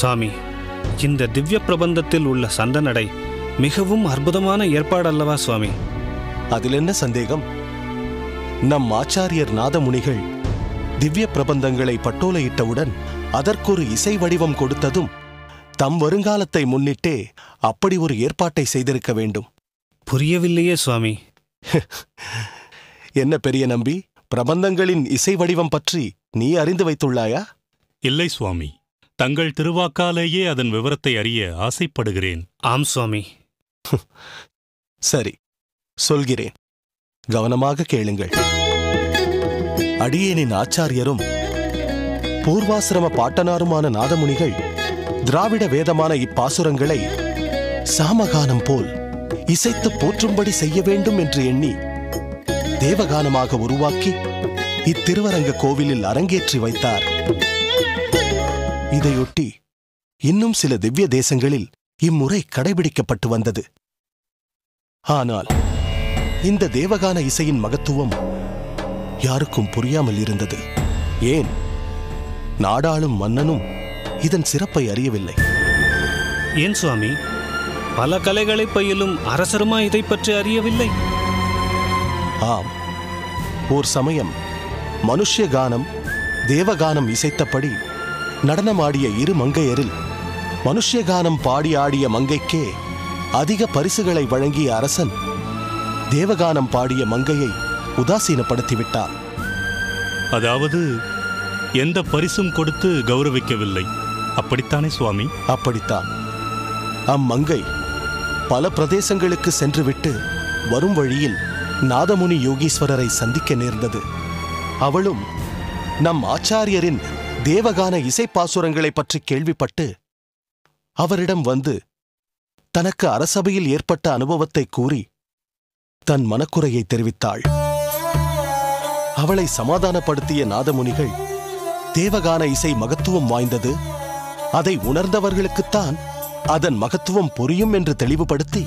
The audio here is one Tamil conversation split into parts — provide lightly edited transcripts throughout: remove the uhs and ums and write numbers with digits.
சாமி, இந்த திவ்ய பிரபந்தத்தில் உள்ள சந்தனடை மிகவும் அற்புதமான ஏற்பாடல்லவா சுவாமி? அதில் என்ன சந்தேகம்? நம் ஆச்சாரியர் நாதமுனிகள் திவ்ய பிரபந்தங்களை பட்டோலையிட்டவுடன் அதற்கொரு இசை வடிவம் கொடுத்ததும் தம் வருங்காலத்தை முன்னிட்டே அப்படி ஒரு ஏற்பாட்டை செய்திருக்க வேண்டும். புரியவில்லையே சுவாமி. என்ன பெரிய நம்பி, பிரபந்தங்களின் இசை வடிவம் பற்றி நீ அறிந்து வைத்துள்ளாயா? இல்லை சுவாமி, தங்கள் திருவாக்காலேயே அதன் விவரத்தை அறிய ஆசைப்படுகிறேன். ஆம் சுவாமி. சரி, சொல்கிறேன், கவனமாக கேளுங்கள். அடியேனின் ஆச்சாரியரும் பூர்வாசிரம பாட்டனாருமான நாதமுனிகள் திராவிட வேதமான இப்பாசுரங்களை சாமகானம் போல் இசைத்து போற்றும்படி செய்ய வேண்டும் என்று எண்ணி தேவகானமாக உருவாக்கி இத்திருவரங்க கோவிலில் அரங்கேற்றி வைத்தார். இதையொட்டி இன்னும் சில திவ்ய தேசங்களில் இம்முறை கடைபிடிக்கப்பட்டு வந்தது. ஆனால் இந்த தேவகான இசையின் மகத்துவம் யாருக்கும் புரியாமல் இருந்தது. ஏன், நாடாளும் மன்னனும் இதன் சிறப்பை அறியவில்லை. ஏன் சுவாமி, பல கலைகளை பயிலும் அரசருமா இதை பற்றி அறியவில்லை? ஆம், ஓர் சமயம் மனுஷ்யகானம் தேவகானம் இசைத்தபடி நடனமாடிய இரு மங்கையரில் மனுஷ்யகானம் பாடி ஆடிய மங்கைக்கே அதிக பரிசுகளை வழங்கிய அரசன் தேவகானம் பாடிய மங்கையை உதாசீனப்படுத்திவிட்டார். அதாவது எந்த பரிசும் கொடுத்து கௌரவிக்கவில்லை, அப்படித்தானே சுவாமி? அப்படித்தான். அம்மங்கை பல பிரதேசங்களுக்கு சென்றுவிட்டு வரும் வழியில் நாதமுனி யோகீஸ்வரரை சந்திக்க நேர்ந்தது. அவளும் நம் ஆச்சாரியரின் தேவகான இசைப்பாசுரங்களை பற்றி கேள்விப்பட்டு அவரிடம் வந்து தனக்கு அரசபையில் ஏற்பட்ட அனுபவத்தை கூறி தன் மனக்குறையை தெரிவித்தாள். அவளை சமாதானப்படுத்திய நாதமுனிகள் தேவகான இசை மகத்துவம் வாய்ந்தது, அதை உணர்ந்தவர்களுக்குத்தான் அதன் மகத்துவம் புரியும் என்று தெளிவுபடுத்தி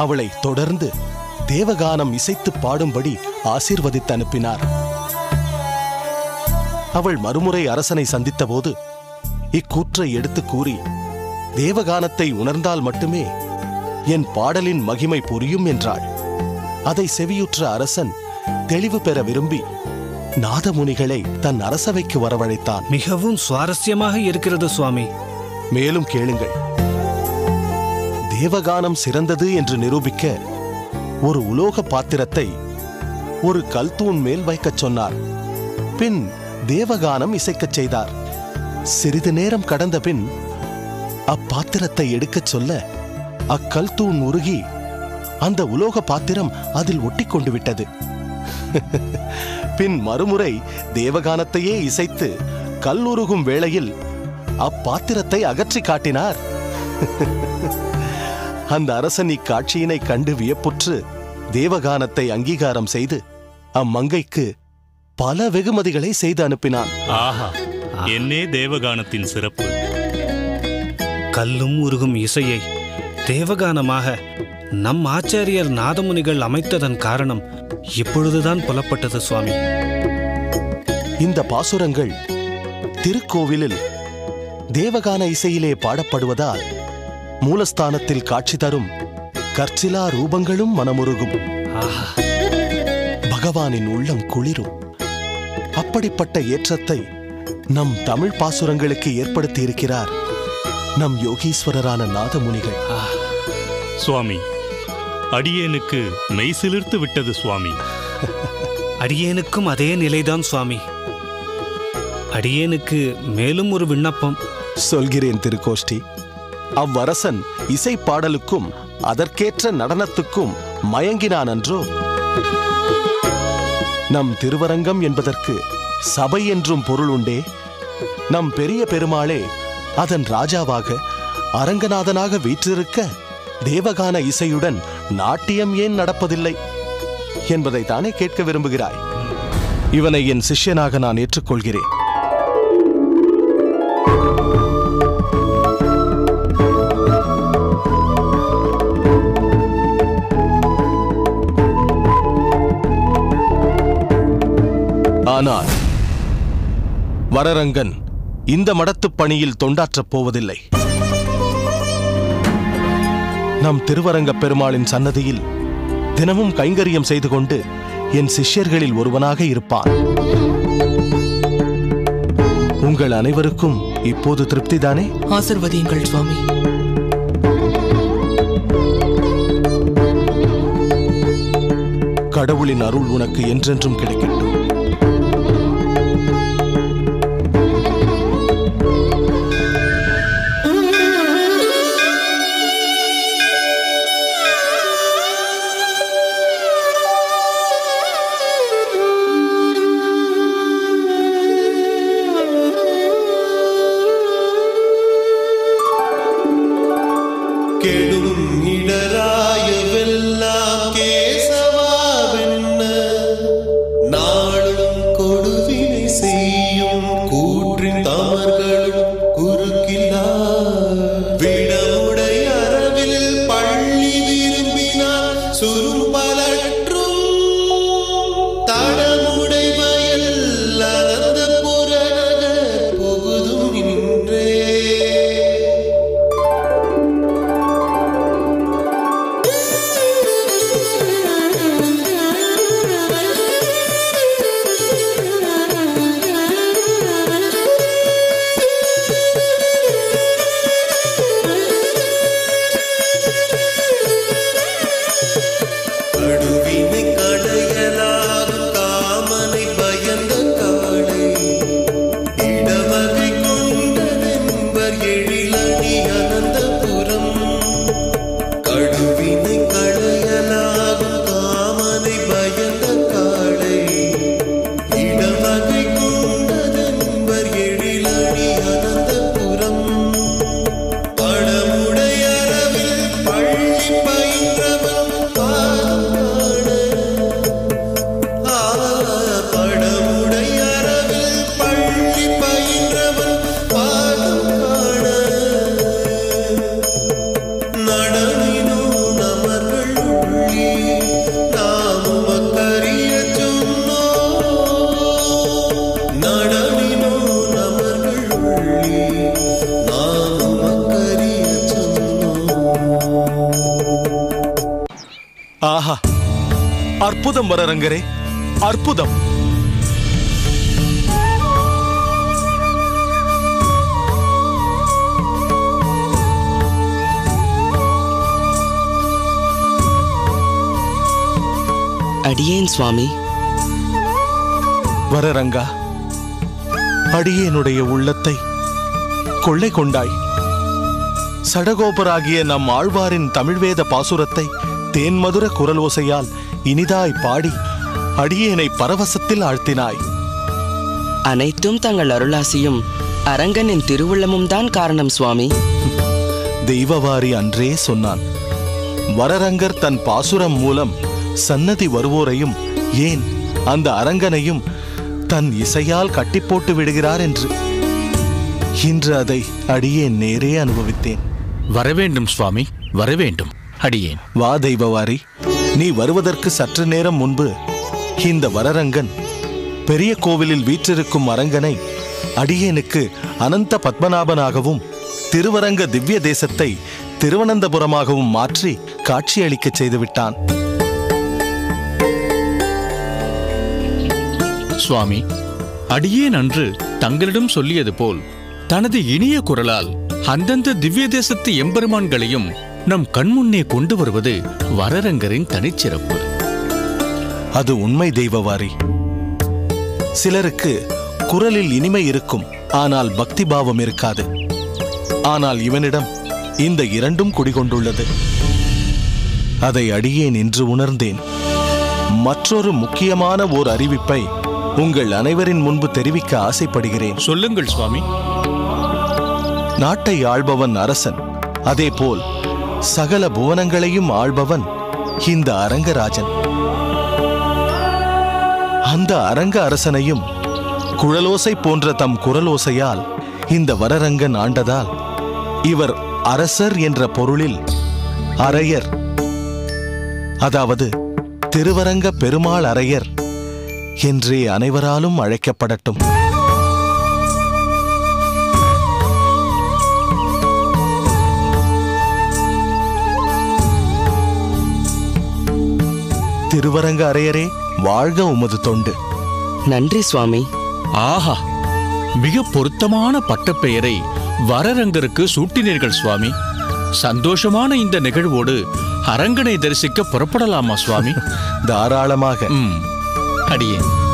அவளை தொடர்ந்து தேவகானம் இசைத்து பாடும்படி ஆசீர்வதித்து அனுப்பினார். அவள் மறுமுறை அரசனை சந்தித்தபோது இக்கூற்றை எடுத்து கூறி, தேவகானத்தை உணர்ந்தால் மட்டுமே என் பாடலின் மகிமை புரியும் என்றாள். அதை செவியுற்ற அரசன் தெளிவு பெற விரும்பி நாதமுனிகளை தன் அரசவைக்கு வரவழைத்தான். மிகவும் சுவாரஸ்யமாக இருக்கிறது சுவாமி. மேலும் கேளுங்கள். தேவகானம் சிறந்தது என்று நிரூபிக்க ஒரு உலோக பாத்திரத்தை ஒரு கல்தூண் மேல் வைக்கச் சொன்னார். பின் தேவகானம் இசைக்கச் செய்தார். சிறிது நேரம் கடந்த பின் அப்பாத்திரத்தை எடுக்கச் சொல்ல அக்கல்தூண் உருகி அந்த உலோக பாத்திரம் அதில் ஒட்டிக்கொண்டு விட்டது. பின் மறுமுறை தேவகானத்தையே இசைத்து கல்லுருகும் வேளையில் அப்பாத்திரத்தை அகற்றி காட்டினார். அந்த அரசன் இக்காட்சியினை கண்டு வியப்புற்று தேவகானத்தை அங்கீகாரம் செய்து அம்மங்கைக்கு பல வெகுமதிகளை செய்து அனுப்பினான். ஆஹா, என்னே தேவகானத்தின் சிறப்பு! கல்லும் உருகும் இசையை தேவகானமாக நம் ஆச்சாரியர் நாதமுனிகள் அமைத்ததன் காரணம் இப்பொழுதுதான் புலப்பட்டது சுவாமி. இந்த பாசுரங்கள் திருக்கோவிலில் தேவகான இசையிலே பாடப்படுவதால் மூலஸ்தானத்தில் காட்சி தரும் கற்சிலா ரூபங்களும் மனமுருகும். பகவானின் உள்ளம் குளிரும். அப்படிப்பட்ட ஏற்றத்தை நம் தமிழ் பாசுரங்களுக்கு ஏற்படுத்தி இருக்கிறார் நம் யோகீஸ்வரரான நாதமுனிகள். சுவாமி, அடியேனுக்கு மெய் சிலிர்த்து விட்டது சுவாமி. அடியேனுக்கும் அதே நிலைதான் சுவாமி. அடியேனுக்கு மேலும் ஒரு விண்ணப்பம். சொல்கிறேன் திருக்கோஷ்டி. அவ்வரசன் இசை பாடலுக்கும் அதற்கேற்ற நடனத்துக்கும் மயங்கினான் அன்றோ? நம் திருவரங்கம் என்பதற்கு சபை என்றும் பொருள் உண்டே. நம் பெரிய பெருமாளே அதன் ராஜாவாக அரங்கநாதனாக வீற்றிருக்க தேவகான இசையுடன் நாட்டியம் ஏன் நடப்பதில்லை என்பதை தானே கேட்க விரும்புகிறாய். இவனை என் சிஷ்யனாக நான் ஏற்றுக்கொள்கிறேன். ஆனால் வரரங்கன் இந்த மடத்துப் பணியில் தொண்டாற்றப் போவதில்லை. நம் திருவரங்கப் பெருமாளின் சன்னதியில் தினமும் கைங்கரியம் செய்து கொண்டு என் சிஷ்யர்களில் ஒருவனாக இருப்பான். உங்கள் அனைவருக்கும் இப்போது திருப்திதானே? ஆசீர்வதியுங்கள் சுவாமி. கடவுளின் அருள் உனக்கு என்றென்றும் கிடைக்கட்டும். கெடும் இடராயவெல்லாம் கேசவாவென்ன நாளும் கொடுவினை செய்யும் கூற்றின் தமர்களும் குறுக்கில்லா விடமுடை அரவில் பள்ளி விரும்பினார் சுரும்பலற்றும் தடமுடை வயல் அனந்த புறநகர் புகுதும் நின்றே. கடுவினை கடையலாகும் காமனை பயந்த காளை இடவகை கொண்டதென்பர் எழிலணி அனந்தபுரம். கடுவினை கடையலாகும் காமனை பயந்த காளை இடவகை கொண்டதென்பர் எழிலணி அனந்தபுரம். படமுடை அரவில் பள்ளி பயின்றவன் படமுடை அரவில் பள்ளி பயின்றவன் பாதம் காண நடனினோ நமர்கள் உள்ளி நாமும் அக்கரிய சொன்னோ. நடனினோ நமர்கள் உள்ளி நாமும் அக்கரிய சொன்னோ. ஆஹா, அற்புதம் வரரங்கரே, அற்புதம்! அடியேன் சுவாமி. வரரங்கா, அடியேனுடைய உள்ளத்தை கொள்ளை கொண்டாய். சடகோபராகிய நம் ஆழ்வாரின் தமிழ்வேத பாசுரத்தை தேன்மதுர குரலோசையால் இனிதாய் பாடி அடியேனை பரவசத்தில் ஆழ்த்தினாய். அனைத்தும் தங்கள் அருளாசியும் அரங்கனின் திருவுள்ளமும் தான் காரணம் சுவாமி. தெய்வவாரி அன்றே சொன்னான், வரரங்கர் தன் பாசுரம் மூலம் சன்னதி வருவோரையும் ஏன் அந்த அரங்கனையும் தன் இசையால் கட்டிப்போட்டு விடுகிறார் என்று. இன்று அதை அடியேன் நேரே அனுபவித்தேன். வரவேண்டும் சுவாமி, வரவேண்டும். அடியேன். வா தெய்வவாரி, நீ வருவதற்கு சற்று நேரம் முன்பு இந்த வரரங்கன் பெரிய கோவிலில் வீற்றிருக்கும் அரங்கனை அடியேனுக்கு அனந்த பத்மநாபனாகவும் திருவரங்க திவ்ய தேசத்தை திருவனந்தபுரமாகவும் மாற்றி காட்சியளிக்கச் செய்துவிட்டான். சுவாமி, அடியேன் அன்று தங்களிடம் சொல்லியது போல் தனது இனிய குரலால் அந்தந்த திவ்ய தேசத்து எம்பெருமான்களையும் நம் கண்முன்னே கொண்டு வருவது வரரங்கரின் தனிச்சிறப்பு. அது உண்மை தெய்வவாரி. சிலருக்கு குரலில் இனிமை இருக்கும், ஆனால் பக்தி பாவம் இருக்காது. ஆனால் இவனிடம் இந்த இரண்டும் குடிகொண்டுள்ளது. அதை அடியேன் இன்று உணர்ந்தேன். மற்றொரு முக்கியமான ஓர் அறிவிப்பை உங்கள் அனைவரின் முன்பு தெரிவிக்க ஆசைப்படுகிறேன். சொல்லுங்கள் சுவாமி. நாட்டை ஆள்பவன் அரசன், அதேபோல் சகல புவனங்களையும் ஆள்பவன் இந்த அரங்கராஜன். அந்த அரங்க அரசனையும் குழலோசை போன்ற தம் குரலோசையால் இந்த வரரங்கன் ஆண்டதால் இவர் அரசர் என்ற பொருளில் அரையர், அதாவது திருவரங்க பெருமாள் அரையர் என்றே அனைவராலும் அழைக்கப்படட்டும். திருவரங்க அரையரே, வாழ்க உமது தொண்டு. நன்றி சுவாமி. ஆஹா, மிக பொருத்தமான பட்டப்பெயரை வரரங்கருக்கு சூட்டினீர்கள் சுவாமி. சந்தோஷமான இந்த நிகழ்வோடு அரங்கனை தரிசிக்க புறப்படலாமா சுவாமி? தாராளமாக. அடியேன்.